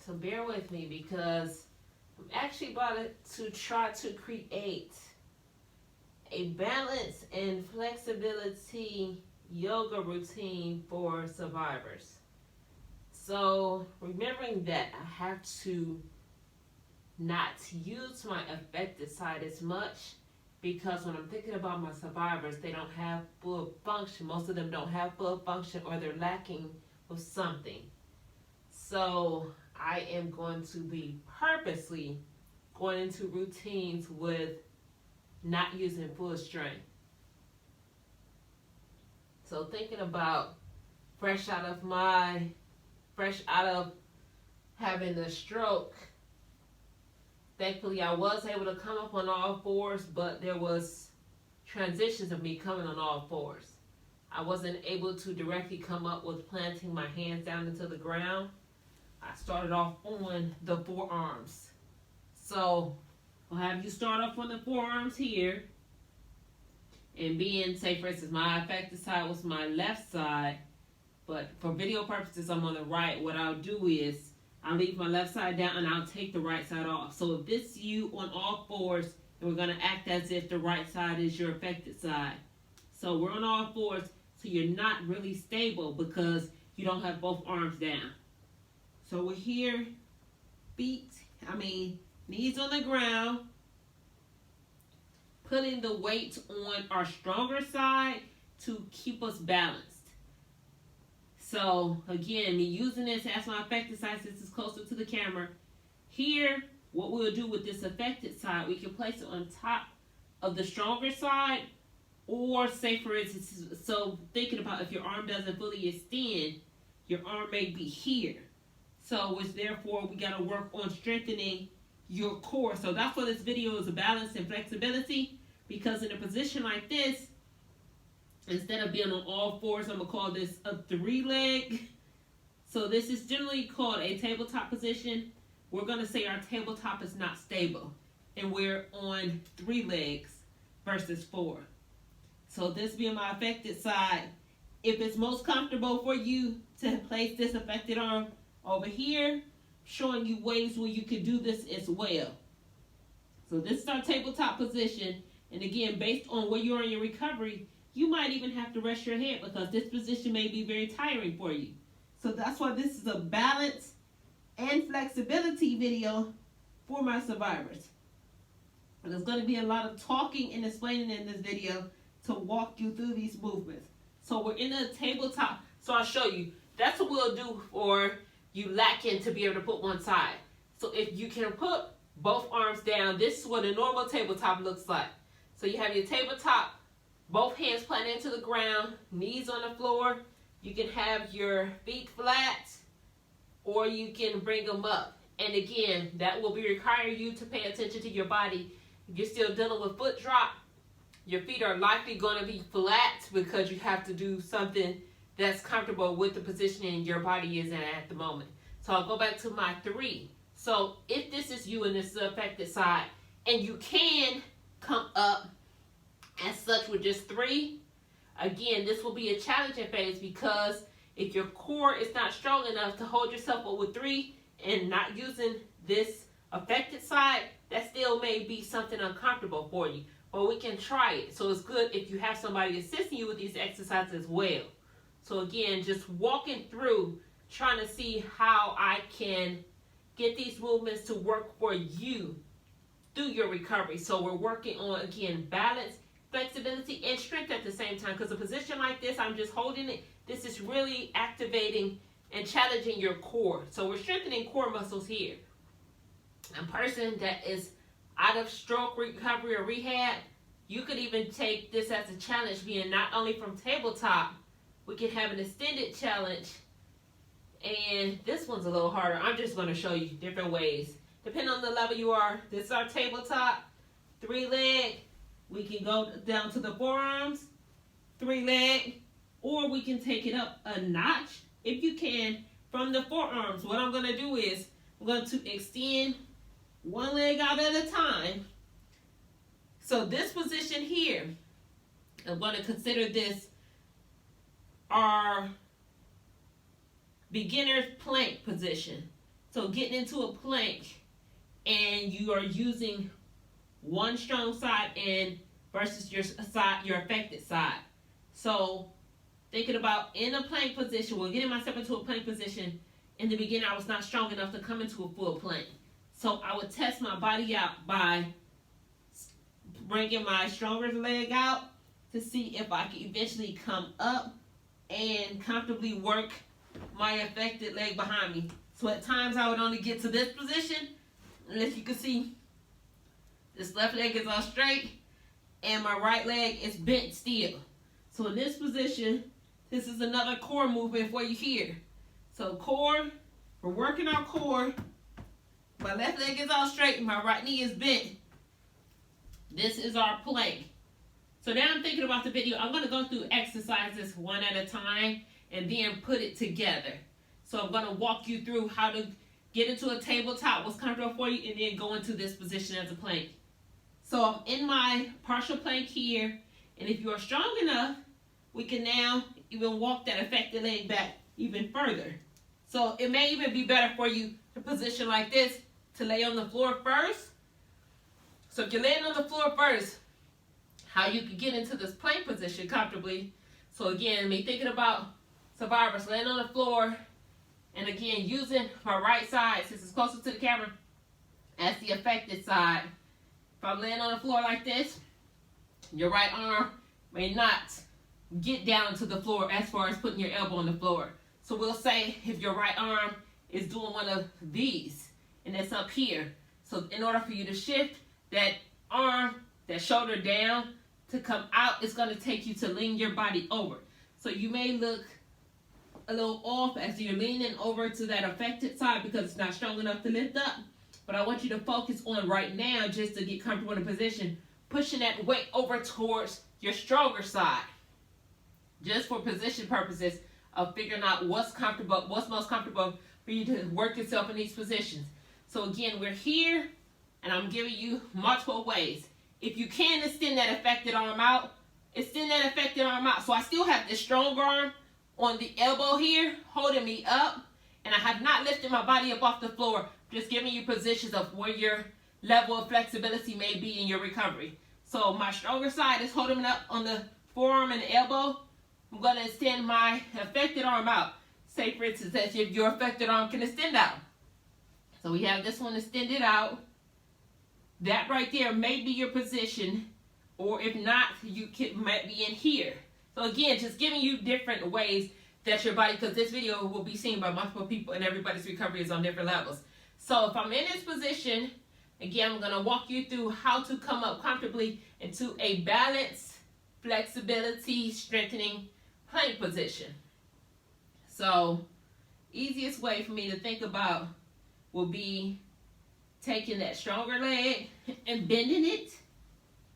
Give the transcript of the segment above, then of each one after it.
So bear with me because I'm actually about to try to create a balance and flexibility yoga routine for survivors. So remembering that I have to not use my affected side as much, because when I'm thinking about my survivors, they don't have full function. Most of them don't have full function, or they're lacking with something. So I am going to be purposely going into routines with not using full strength. So thinking about fresh out of having the stroke, thankfully I was able to come up on all fours, but there was transitions of me coming on all fours. I wasn't able to directly come up with planting my hands down into the ground. I started off on the forearms. So I'll have you start off on the forearms here. And being, say for instance, my affected side was my left side, but for video purposes I'm on the right. What I'll do is I'll leave my left side down and I'll take the right side off. So if this you on all fours, and we're going to act as if the right side is your affected side. So we're on all fours, so you're not really stable because you don't have both arms down. So we're here, knees on the ground, putting the weight on our stronger side to keep us balanced. So again, me using this as my affected side since it's closer to the camera. Here, what we'll do with this affected side, we can place it on top of the stronger side, or say for instance, so thinking about if your arm doesn't fully extend, your arm may be here. So which therefore we got to work on strengthening your core. So that's what this video is, a balance and flexibility, because in a position like this, instead of being on all fours, I'm going to call this a 3-leg. So this is generally called a tabletop position. We're going to say our tabletop is not stable, and we're on 3 legs versus 4. So this being my affected side, if it's most comfortable for you to place this affected arm over here, showing you ways where you can do this as well. So this is our tabletop position, and again, based on where you are in your recovery, you might even have to rest your head because this position may be very tiring for you. So that's why this is a balance and flexibility video for my survivors. And there's going to be a lot of talking and explaining in this video to walk you through these movements. So we're in a tabletop. So I'll show you. That's what we'll do for you lacking to be able to put one side. So if you can put both arms down, this is what a normal tabletop looks like. So you have your tabletop, both hands planted into the ground, knees on the floor. You can have your feet flat, or you can bring them up. And again, that will be requiring you to pay attention to your body. If you're still dealing with foot drop, your feet are likely going to be flat because you have to do something that's comfortable with the positioning your body is in at the moment. So I'll go back to my 3. So if this is you and this is the affected side, and you can come up as such with just 3, again, this will be a challenging phase, because if your core is not strong enough to hold yourself up with 3 and not using this affected side, that still may be something uncomfortable for you. But we can try it. So it's good if you have somebody assisting you with these exercises as well. So again, just walking through, trying to see how I can get these movements to work for you through your recovery. So we're working on, again, balance, flexibility, and strength at the same time. Because a position like this, I'm just holding it. This is really activating and challenging your core. So we're strengthening core muscles here. A person that is out of stroke recovery or rehab, you could even take this as a challenge, being not only from tabletop, we can have an extended challenge. And this one's a little harder. I'm just going to show you different ways. Depending on the level you are, this is our tabletop, 3-leg. We can go down to the forearms, 3-leg, or we can take it up a notch, if you can, from the forearms. What I'm going to do is, I'm going to extend one leg out at a time. So this position here, I'm going to consider this our beginner's plank position. So getting into a plank and you are using one strong side and versus your affected side. So thinking about in a plank position, getting myself into a plank position, in the beginning I was not strong enough to come into a full plank. So I would test my body out by bringing my stronger leg out to see if I could eventually come up and comfortably work my affected leg behind me. So at times I would only get to this position, and as you can see, this left leg is all straight and my right leg is bent still. So in this position, this is another core movement for you here. So core, we're working our core. My left leg is all straight and my right knee is bent. This is our plank. So now I'm thinking about the video. I'm going to go through exercises one at a time and then put it together. So I'm going to walk you through how to get into a tabletop, what's comfortable for you, and then go into this position as a plank. So I'm in my partial plank here, and if you are strong enough, we can now even walk that affected leg back even further. So it may even be better for you to position like this, to lay on the floor first. So if you're laying on the floor first, how you can get into this plank position comfortably. So again, me thinking about survivors laying on the floor, and again using my right side since it's closer to the camera as the affected side. If I'm laying on the floor like this, your right arm may not get down to the floor as far as putting your elbow on the floor. So we'll say if your right arm is doing one of these, and it's up here. So in order for you to shift that arm, that shoulder down to come out, it's going to take you to lean your body over. So you may look a little off as you're leaning over to that affected side because it's not strong enough to lift up. But I want you to focus on right now, just to get comfortable in a position, pushing that weight over towards your stronger side. Just for position purposes of figuring out what's comfortable, what's most comfortable for you to work yourself in these positions. So again, we're here, and I'm giving you multiple ways. If you can extend that affected arm out, extend that affected arm out. So I still have this strong arm on the elbow here, holding me up, and I have not lifted my body up off the floor, just giving you positions of where your level of flexibility may be in your recovery. So my stronger side is holding me up on the forearm and the elbow. I'm going to extend my affected arm out. Say for instance, that if your affected arm can extend out. So we have this one extended out. That right there may be your position, or if not, you might be in here. So again, just giving you different ways that your body, because this video will be seen by multiple people and everybody's recovery is on different levels. So if I'm in this position, again, I'm going to walk you through how to come up comfortably into a balanced, flexibility, strengthening plank position. So easiest way for me to think about will be taking that stronger leg and bending it.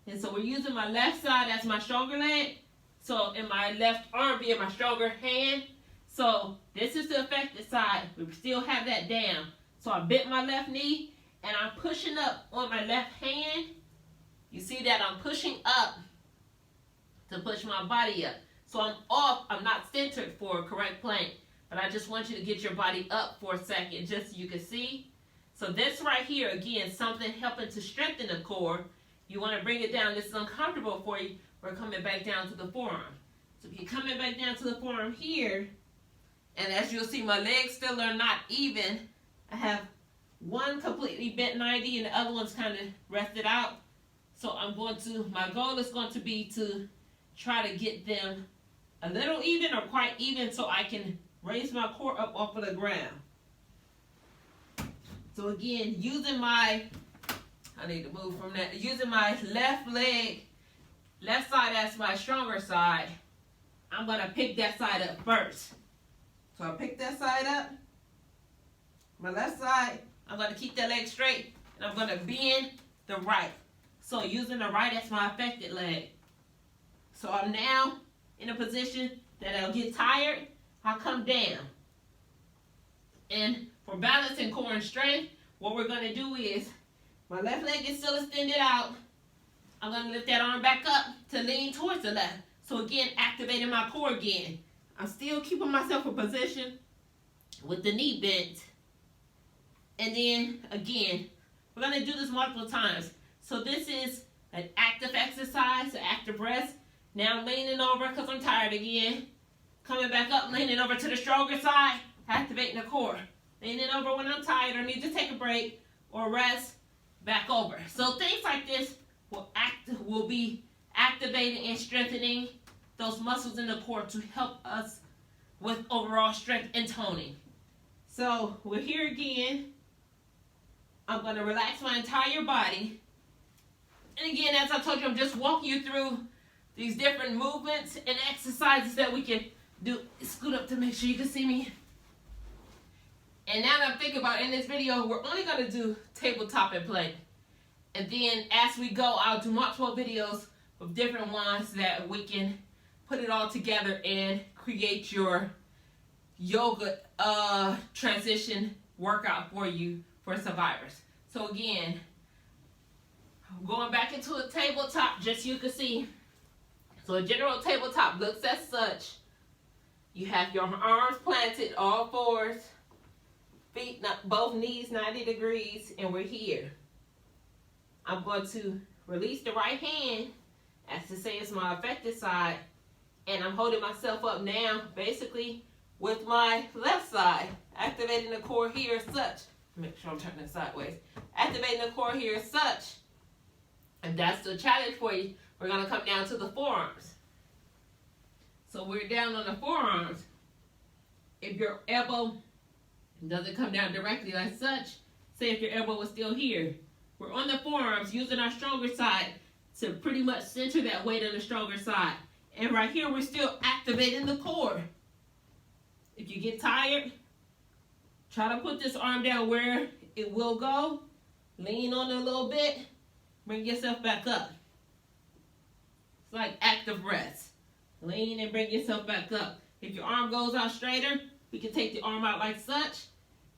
And so we're using my left side as my stronger leg. So in my left arm being my stronger hand. So this is the affected side. We still have that down. So I bent my left knee and I'm pushing up on my left hand. You see that I'm pushing up to push my body up. So I'm off, I'm not centered for a correct plank. But I just want you to get your body up for a second just so you can see. So this right here, again, something helping to strengthen the core. You want to bring it down. This is uncomfortable for you. We're coming back down to the forearm. So if you're coming back down to the forearm here, and as you'll see, my legs still are not even. I have one completely bent 90 and the other one's kind of rested out. So my goal is going to be to try to get them a little even or quite even so I can raise my core up off of the ground. So again, using my left leg, left side as my stronger side, I'm going to pick that side up first. So I pick that side up. My left side, I'm going to keep that leg straight, and I'm going to bend the right. So using the right as my affected leg. So I'm now in a position that I'll get tired, I'll come down. And for balance and core and strength, what we're going to do is, my left leg is still extended out. I'm going to lift that arm back up to lean towards the left. So again, activating my core again. I'm still keeping myself in position with the knee bent. And then again, we're gonna do this multiple times. So this is an active exercise, an active rest. Now I'm leaning over because I'm tired again. Coming back up, leaning over to the stronger side, activating the core. Leaning over when I'm tired or need to take a break or rest, back over. So things like this will be activating and strengthening those muscles in the core to help us with overall strength and toning. So we're here again. I'm going to relax my entire body. And again, as I told you, I'm just walking you through these different movements and exercises that we can do. Scoot up to make sure you can see me. And now that I'm thinking about it, in this video, we're only going to do tabletop and plank. And then as we go, I'll do multiple videos of different ones that we can put it all together and create your yoga transition workout for you for survivors. So again, going back into a tabletop, just so you can see. So a general tabletop looks as such. You have your arms planted, all fours, feet, both knees 90 degrees, and we're here. I'm going to release the right hand, as to say it's my effective side, and I'm holding myself up now, basically, with my left side, activating the core here as such. Make sure I'm turning it sideways. Activating the core here as such. And that's the challenge for you. We're going to come down to the forearms. So we're down on the forearms. If your elbow doesn't come down directly like such, say if your elbow was still here, we're on the forearms using our stronger side to pretty much center that weight on the stronger side. And right here, we're still activating the core. If you get tired, try to put this arm down where it will go. Lean on it a little bit. Bring yourself back up. It's like active rest. Lean and bring yourself back up. If your arm goes out straighter, we can take the arm out like such.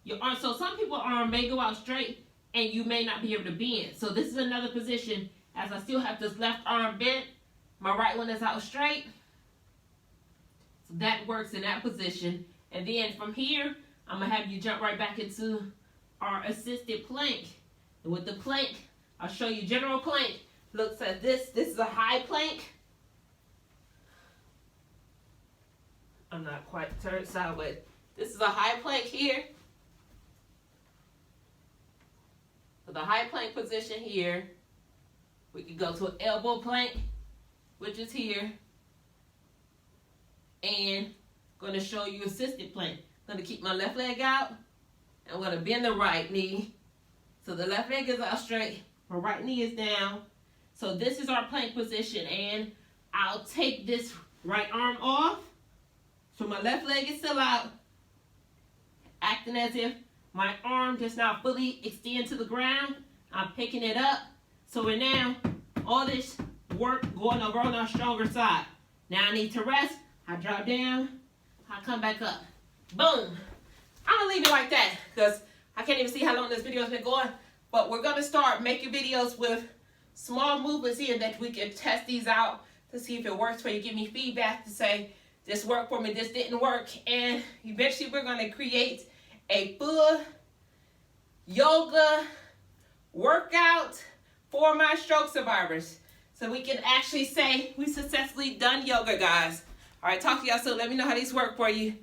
Your arm, so some people's arm may go out straight and you may not be able to bend. So this is another position, as I still have this left arm bent. My right one is out straight. So that works in that position. And then from here, I'm going to have you jump right back into our assisted plank. And with the plank, I'll show you general plank. Looks at this. This is a high plank. I'm not quite turned sideways. This is a high plank here. For the high plank position here, we can go to an elbow plank, which is here. And I'm going to show you assisted plank. I'm going to keep my left leg out. And I'm going to bend the right knee. So the left leg is out straight. My right knee is down. So this is our plank position. And I'll take this right arm off. So my left leg is still out. Acting as if my arm does not fully extend to the ground. I'm picking it up. So we're now, all this work going over on our stronger side. Now I need to rest. I drop down. I come back up. Boom. I'm going to leave it like that because I can't even see how long this video has been going. But we're going to start making videos with small movements here that we can test these out to see if it works for you. Give me feedback to say, this worked for me, this didn't work. And eventually we're going to create a full yoga workout for my stroke survivors. So we can actually say we successfully done yoga, guys. All right, talk to y'all soon. Let me know how these work for you.